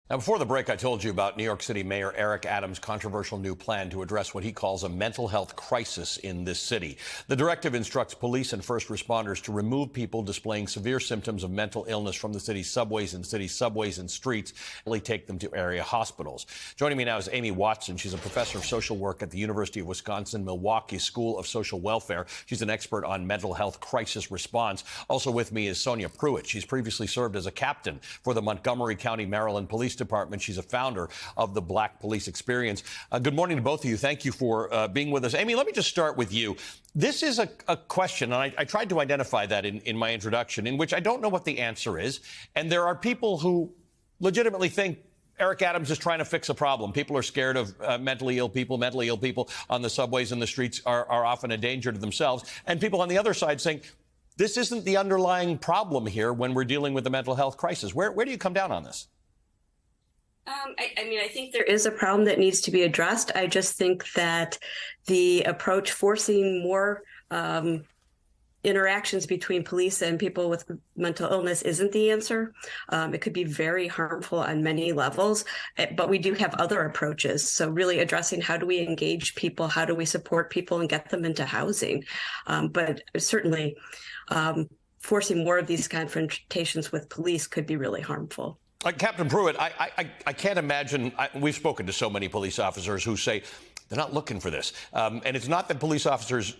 Now, before the break, I told you about New York City Mayor Eric Adams' controversial new plan to address what he calls a mental health crisis in this city. The directive instructs police and first responders to remove people displaying severe symptoms of mental illness from the city's subways and streets, and take them to area hospitals. Joining me now is Amy Watson. She's a professor of social work at the University of Wisconsin-Milwaukee School of Social Welfare. She's an expert on mental health crisis response. Also with me is Sonia Pruitt. She's previously served as a captain for the Montgomery County, Maryland Police Department. She's a founder of the Black Police Experience. Good morning to both of you. Thank you for being with us. Amy, let me just start with you. This is a question, and I tried to identify that in my introduction, in which I don't know what the answer is. And there are people who legitimately think Eric Adams is trying to fix a problem. People are scared of mentally ill people. Mentally ill people on the subways and the streets are often a danger to themselves. And people on the other side saying, this isn't the underlying problem here when we're dealing with the mental health crisis. Where do you come down on this? I think there is a problem that needs to be addressed. I just think that the approach forcing more interactions between police and people with mental illness isn't the answer. It could be very harmful on many levels, but we do have other approaches. So really addressing how do we engage people, how do we support people and get them into housing. But certainly forcing more of these confrontations with police could be really harmful. Captain Pruitt, I can't imagine. We've spoken to so many police officers who say they're not looking for this. And it's not that police officers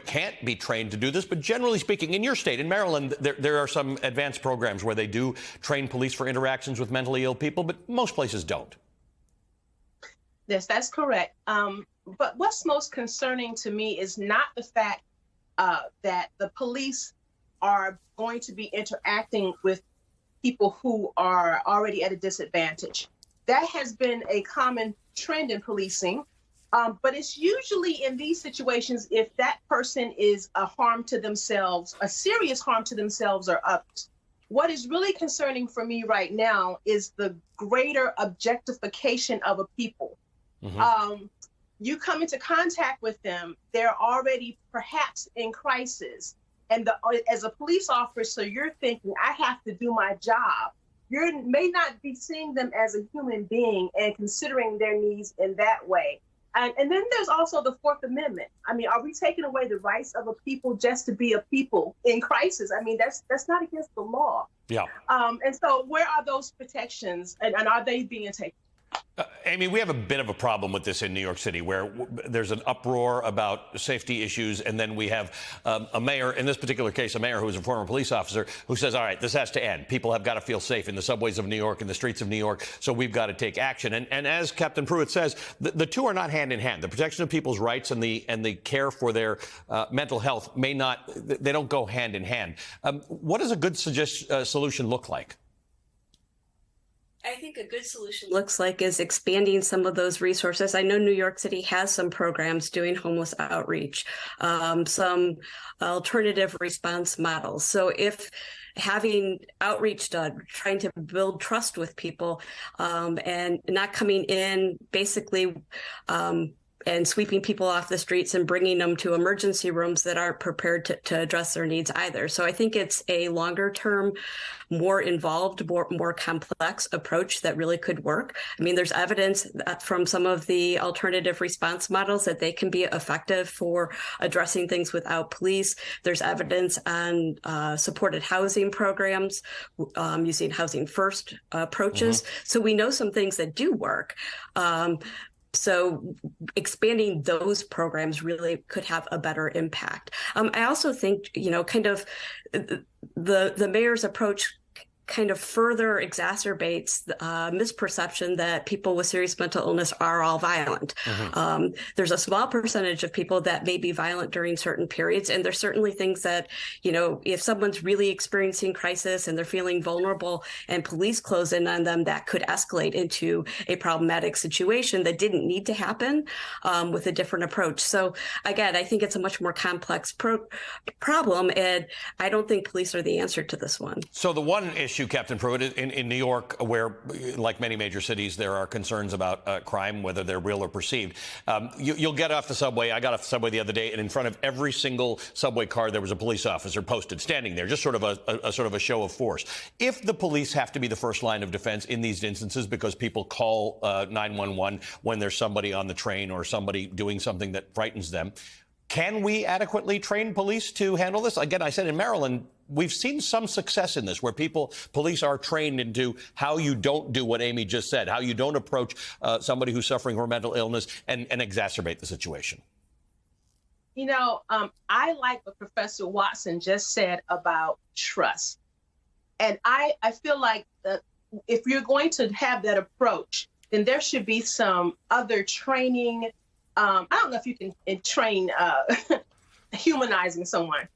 can't be trained to do this, but generally speaking, in your state, in Maryland, there are some advanced programs where they do train police for interactions with mentally ill people, but most places don't. Yes, that's correct. But what's most concerning to me is not the fact that the police are going to be interacting with people who are already at a disadvantage. That has been a common trend in policing, but it's usually in these situations if that person is a harm to themselves, a serious harm to themselves or others. What is really concerning for me right now is the greater objectification of a people. Mm-hmm. You come into contact with them, they're already perhaps in crisis. And as a police officer, you're thinking, I have to do my job. You may not be seeing them as a human being and considering their needs in that way. And then there's also the Fourth Amendment. I mean, are we taking away the rights of a people just to be a people in crisis? I mean, that's not against the law. Yeah. And so where are those protections and are they being taken? Amy, we have a bit of a problem with this in New York City, where there's an uproar about safety issues, and then we have a mayor, in this particular case, a mayor who is a former police officer, who says, all right, this has to end. People have got to feel safe in the subways of New York, in the streets of New York, so we've got to take action. And as Captain Pruitt says, the two are not hand in hand. The protection of people's rights and the care for their mental health they don't go hand in hand. What does a good solution look like? I think a good solution looks like is expanding some of those resources. I know New York City has some programs doing homeless outreach, some alternative response models. So if having outreach done, trying to build trust with people, and not coming in basically and sweeping people off the streets and bringing them to emergency rooms that aren't prepared to address their needs either. So I think it's a longer term, more involved, more complex approach that really could work. I mean, there's evidence from some of the alternative response models that they can be effective for addressing things without police. There's evidence on supported housing programs using housing first approaches. Mm-hmm. So we know some things that do work. So expanding those programs really could have a better impact. I also think, kind of the mayor's approach kind of further exacerbates the misperception that people with serious mental illness are all violent. Mm-hmm. There's a small percentage of people that may be violent during certain periods. And there's certainly things that, if someone's really experiencing crisis and they're feeling vulnerable and police close in on them, that could escalate into a problematic situation that didn't need to happen with a different approach. So again, I think it's a much more complex problem. And I don't think police are the answer to this one. So the one issue issue, Captain Pruitt, in New York, where, like many major cities, there are concerns about crime, whether they're real or perceived. You'll get off the subway. I got off the subway the other day, and in front of every single subway car, there was a police officer posted, standing there, just sort of a show of force. If the police have to be the first line of defense in these instances because people call 911 when there's somebody on the train or somebody doing something that frightens them, can we adequately train police to handle this? Again, I said in Maryland, we've seen some success in this, where police are trained into how you don't do what Amy just said, how you don't approach somebody who's suffering from mental illness and exacerbate the situation. You know, I like what Professor Watson just said about trust. And I feel like if you're going to have that approach, then there should be some other training. I don't know if you can train humanizing someone,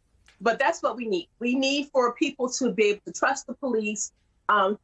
but that's what we need. We need for people to be able to trust the police, and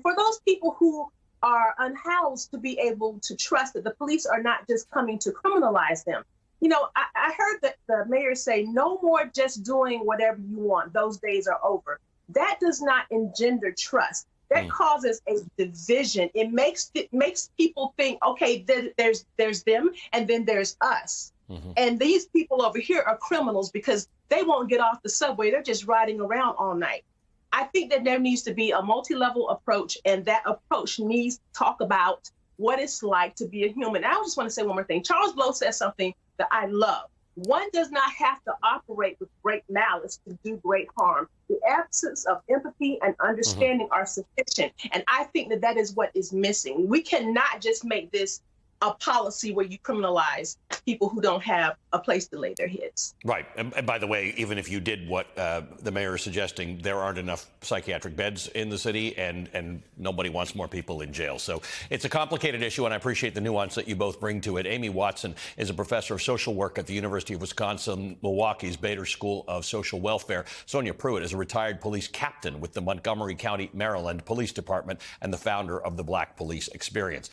for those people who are unhoused to be able to trust that the police are not just coming to criminalize them. You know, I heard that the mayor say, no more just doing whatever you want. Those days are over. That does not engender trust. That causes a division. It makes people think, okay, there's them and then there's us. And these people over here are criminals because they won't get off the subway. They're just riding around all night. I think that there needs to be a multi-level approach, and that approach needs to talk about what it's like to be a human. I just want to say one more thing. Charles Blow says something that I love. One does not have to operate with great malice to do great harm. The absence of empathy and understanding are sufficient. And I think that that is what is missing. We cannot just make this a policy where you criminalize people who don't have a place to lay their heads. Right. And by the way, even if you did what the mayor is suggesting, there aren't enough psychiatric beds in the city, and nobody wants more people in jail. So it's a complicated issue, and I appreciate the nuance that you both bring to it. Amy Watson is a professor of social work at the University of Wisconsin-Milwaukee's Bader School of Social Welfare. Sonia Pruitt is a retired police captain with the Montgomery County, Maryland Police Department and the founder of the Black Police Experience.